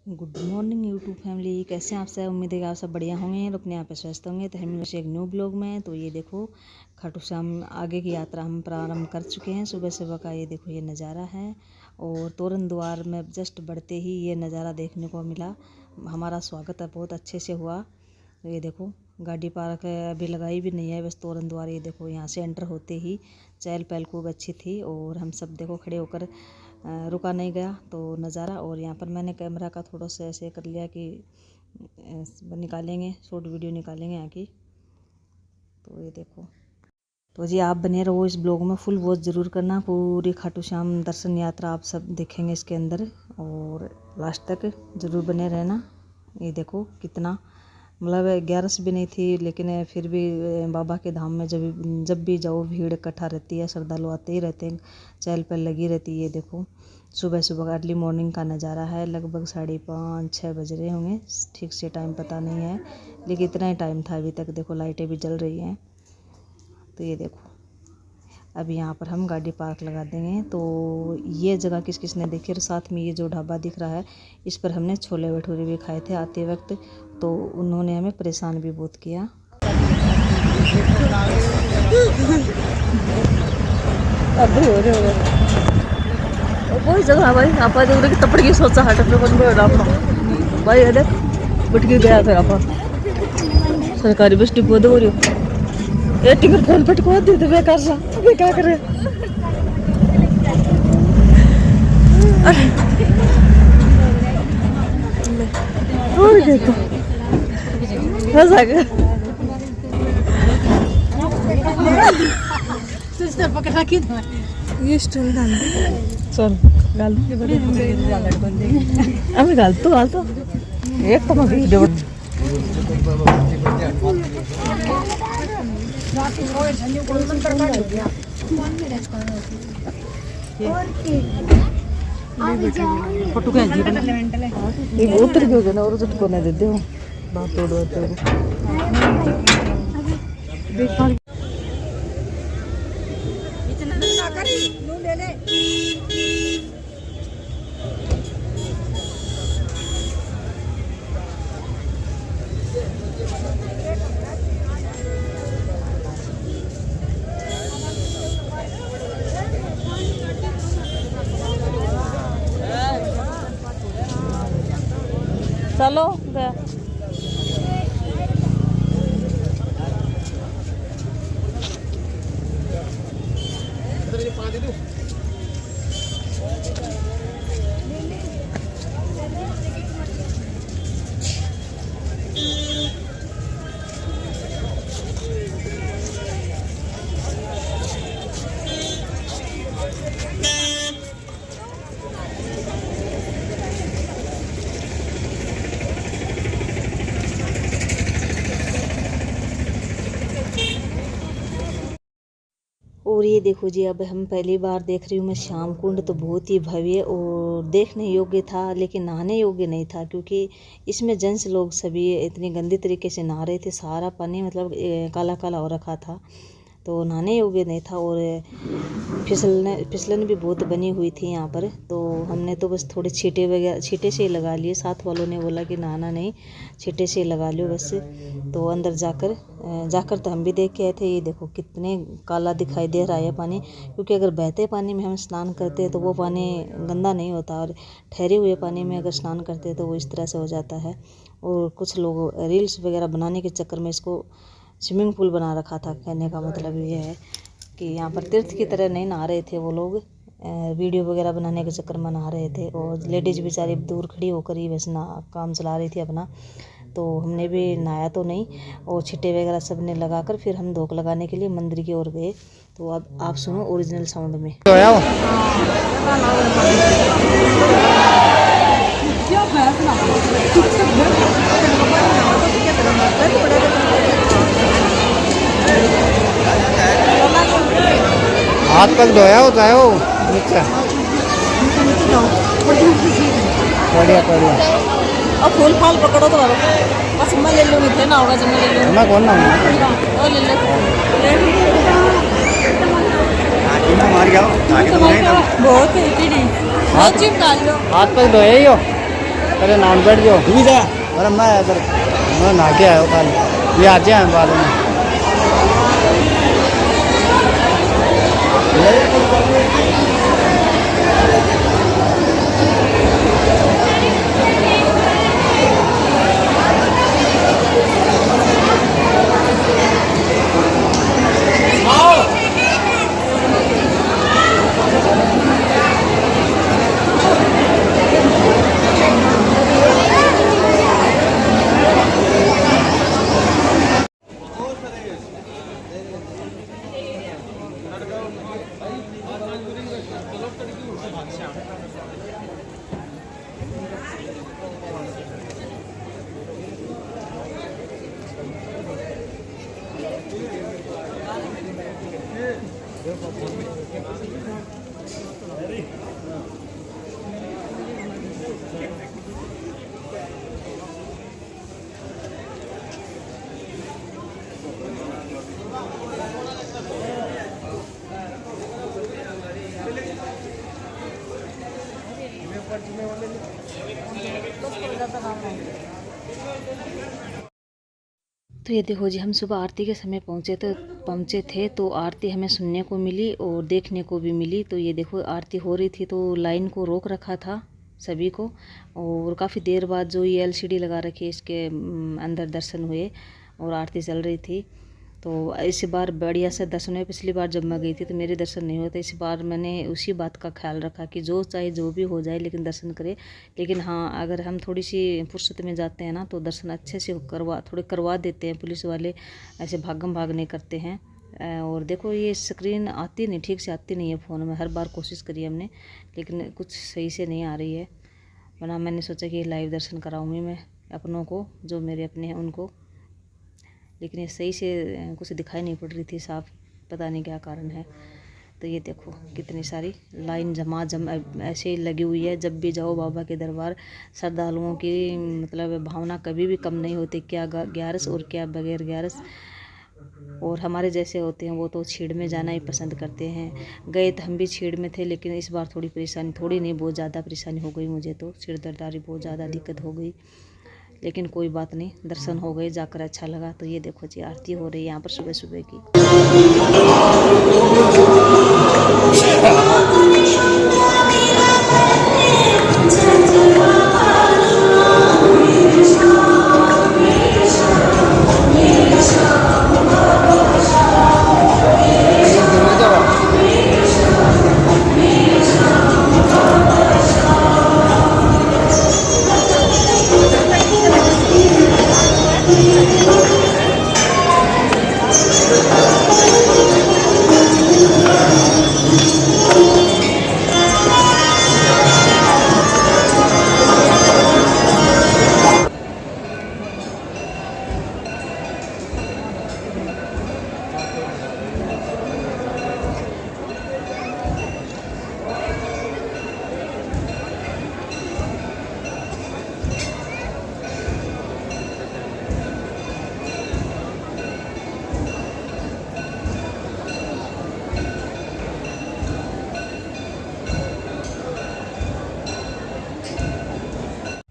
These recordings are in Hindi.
गुड मॉर्निंग यूट्यूब फैमिली, कैसे हैं आप सब। उम्मीद है कि आप सब बढ़िया होंगे और अपने आप पे स्वस्थ होंगे। तो हम लोग एक न्यू ब्लॉग में। तो ये देखो खाटू श्याम आगे की यात्रा हम प्रारंभ कर चुके हैं। सुबह सुबह का ये देखो ये नज़ारा है और तोरण द्वार में जस्ट बढ़ते ही ये नज़ारा देखने को मिला। हमारा स्वागत बहुत अच्छे से हुआ। तो ये देखो गाड़ी पार्क अभी लगाई भी नहीं है, बस तोरण द्वार ये देखो यहाँ से एंटर होते ही चहल पहल खूब अच्छी थी और हम सब देखो खड़े होकर रुका नहीं गया तो नज़ारा। और यहाँ पर मैंने कैमरा का थोड़ा सा ऐसे कर लिया कि निकालेंगे शॉर्ट वीडियो निकालेंगे यहाँ की। तो ये देखो, तो जी आप बने रहो इस ब्लॉग में, फुल वॉच ज़रूर करना। पूरी खाटू श्याम दर्शन यात्रा आप सब देखेंगे इसके अंदर और लास्ट तक ज़रूर बने रहना। ये देखो कितना मतलब 11 भी नहीं थी, लेकिन फिर भी बाबा के धाम में जब भी जाओ भीड़ इकट्ठा रहती है, श्रद्धालु आते ही रहते हैं, चहल पहल लगी रहती है। ये देखो सुबह सुबह का अर्ली मॉर्निंग का नज़ारा है। लगभग 5:30-6 बज रहे होंगे, ठीक से टाइम पता नहीं है, लेकिन इतना ही टाइम था। अभी तक देखो लाइटें भी जल रही हैं। तो ये देखो अभी यहाँ पर हम गाड़ी पार्क लगा देंगे। तो ये जगह किस किस ने देखी, और साथ में ये जो ढाबा दिख रहा है इस पर हमने छोले भटूरे भी खाए थे आते वक्त। तो उन्होंने हमें परेशान भी बहुत किया। कोई जगह भाई आप तपड़ की सोचा हट भाई अरे बट के गया फिर आप सरकारी बस डिपो दो ये टिकट फोन पटको दी तो बेकार सा अभी क्या करे। और क्या तो मजा गया सिस्टर पकड़ा के ये स्टोन डाल चल गाल अभी गाल तो एक तो मगे वीडियो फोटो क्या जी उतर गए ना और को नहीं देते हो बात तोड़ चलो गया। और ये देखो जी अब हम पहली बार देख रही हूँ मैं श्याम कुंड। तो बहुत ही भव्य और देखने योग्य था, लेकिन नहाने योग्य नहीं था क्योंकि इसमें जेंट्स लोग सभी इतनी गंदी तरीके से नहा रहे थे। सारा पानी मतलब काला काला हो रखा था, तो नहाने योग्य नहीं था। और फिसलन भी बहुत बनी हुई थी यहाँ पर। तो हमने तो बस थोड़े छींटे वगैरह छींटे से ही लगा लिए। साथ वालों ने बोला कि नहाना नहीं, छींटे से ही लगा लो बस। तो अंदर जाकर तो हम भी देख के आए थे। ये देखो कितने काला दिखाई दे रहा है पानी, क्योंकि अगर बहते पानी में हम स्नान करते हैं तो वो पानी गंदा नहीं होता, और ठहरे हुए पानी में अगर स्नान करते हैं तो वो इस तरह से हो जाता है। और कुछ लोग रील्स वगैरह बनाने के चक्कर में इसको स्विमिंग पूल बना रखा था। कहने का मतलब ये है कि यहाँ पर तीर्थ की तरह नहीं नहा रहे थे वो लोग, वीडियो वगैरह बनाने के चक्कर में नहा रहे थे। और लेडीज बेचारी दूर खड़ी होकर ही बस काम चला रही थी अपना। तो हमने भी नहाया तो नहीं, और छिट्टे वगैरह सब ने लगाकर फिर हम धोख लगाने के लिए मंदिर की ओर गए। तो अब आप सुनो ओरिजिनल साउंड में। हाथ तक धोया होता है वो नीचे। बढ़िया बढ़िया। अब फूल फाल पकड़ो तो बस मैं ले लूँगी, थे ना होगा जब मैं ले लूँगी। मैं कौन ना और ले ले मार गया बहुत है। हाथ तक धोया ही हो। अरे नाम बैठ जाओ अरे मैं इधर मैं नहा के आया हूँ कल, ये आते हैं बाद में। तो ये देखो जी, हम सुबह आरती के समय पहुँचे थे तो आरती हमें सुनने को मिली और देखने को भी मिली। तो ये देखो आरती हो रही थी तो लाइन को रोक रखा था सभी को, और काफ़ी देर बाद जो ये LCD लगा रखी है इसके अंदर दर्शन हुए और आरती चल रही थी। तो इस बार बढ़िया से दर्शन हुए। पिछली बार जब मैं गई थी तो मेरे दर्शन नहीं होते, इस बार मैंने उसी बात का ख्याल रखा कि जो चाहे जो भी हो जाए लेकिन दर्शन करे। लेकिन हाँ, अगर हम थोड़ी सी फुर्सत में जाते हैं ना तो दर्शन अच्छे से करवा देते हैं पुलिस वाले, ऐसे भागम भाग नहीं करते हैं। और देखो ये स्क्रीन आती नहीं, ठीक से आती नहीं है फ़ोन में, हर बार कोशिश करी हमने लेकिन कुछ सही से नहीं आ रही है। वरना मैंने सोचा कि लाइव दर्शन कराऊँगी मैं अपनों को, जो मेरे अपने हैं उनको, लेकिन ये सही से कुछ दिखाई नहीं पड़ रही थी साफ, पता नहीं क्या कारण है। तो ये देखो कितनी सारी लाइन जम ऐसे ही लगी हुई है। जब भी जाओ बाबा के दरबार, श्रद्धालुओं की मतलब भावना कभी भी कम नहीं होती, क्या ग्यारस और क्या बगैर ग्यारस। और हमारे जैसे होते हैं वो तो छीड़ में जाना ही पसंद करते हैं। गए तो हम भी छीड़ में थे, लेकिन इस बार थोड़ी परेशानी, थोड़ी नहीं बहुत ज़्यादा परेशानी हो गई मुझे, तो सिर दर्दारी बहुत ज़्यादा दिक्कत हो गई। लेकिन कोई बात नहीं, दर्शन हो गए, जाकर अच्छा लगा। तो ये देखो जी आरती हो रही है यहाँ पर सुबह सुबह की।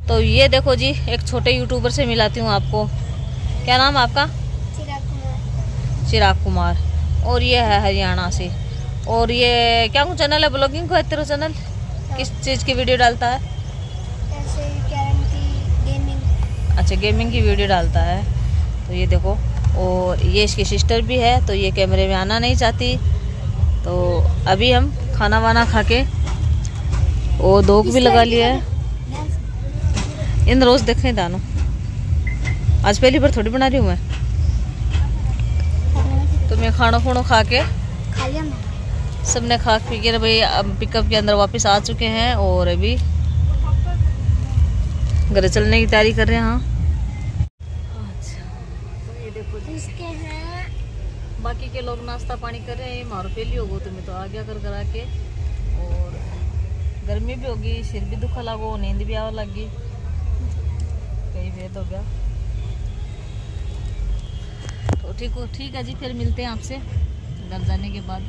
तो ये देखो जी, एक छोटे यूट्यूबर से मिलाती हूँ आपको। क्या नाम है आपका? चिराग कुमार। और ये है हरियाणा से। और ये क्या कुछ चैनल है, ब्लॉगिंग को है तेरा चैनल? किस चीज़ की वीडियो डालता है? ऐसे कैरम की, गेमिंग। अच्छा, गेमिंग की वीडियो डालता है। तो ये देखो, और ये इसकी सिस्टर भी है, तो ये कैमरे में आना नहीं चाहती। तो अभी हम खाना वाना खा के और धोख भी लगा लिया है। इन रोज़ देखें दानों, आज पहली बार थोड़ी बना रही हूँ मैं। तो मैं खाना खूणो खा के खा लिया मैं। सबने खा पी के भाई अब पिकअप के अंदर वापस आ चुके हैं और अभी घर चलने की तैयारी कर रहे हैं। हाँ, अच्छा, तो ये देखो जी, इसके हैं बाकी के लोग नाश्ता पानी कर रहे हैं। मारो पहली होगो तो मैं तो आ गया कर करा के। और गर्मी भी होगी, सिर भी दुखा लागो, नींद भी आवा लगी, कई वेद हो गया। तो ठीक है जी, फिर मिलते हैं आपसे घर जाने के बाद।